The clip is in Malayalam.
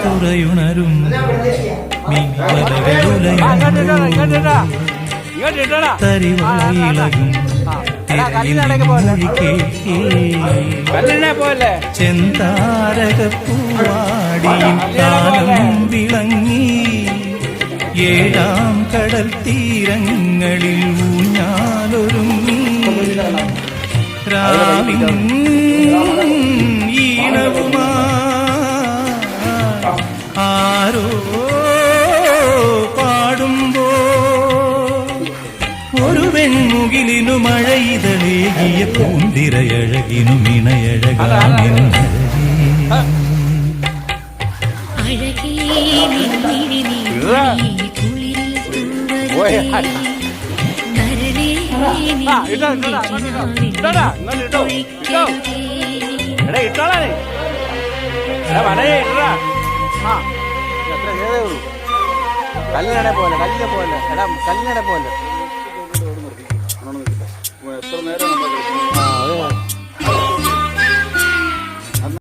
തുറയുണരും തരിവയിളകും ചെന്താരകപ്പൂവാടിയും കാലം വിളങ്ങി ഏഴാം കടൽ തീരങ്ങളിൽ ഊഞ്ഞാലൊരുങ്ങി രാവിൻ ഈണവുമാ ആരോ പാടുമ്പോ ഒരു വെൺമുകിലിനു മഴയിതളേകിയ പൂന്തിരയഴകിനു മിണയഴകാമിനഴകി കല്ലിനെ പോലെ കല്ലിനെ പോലെ എടാ കല്ലിനെ പോലെ എത്ര നേരം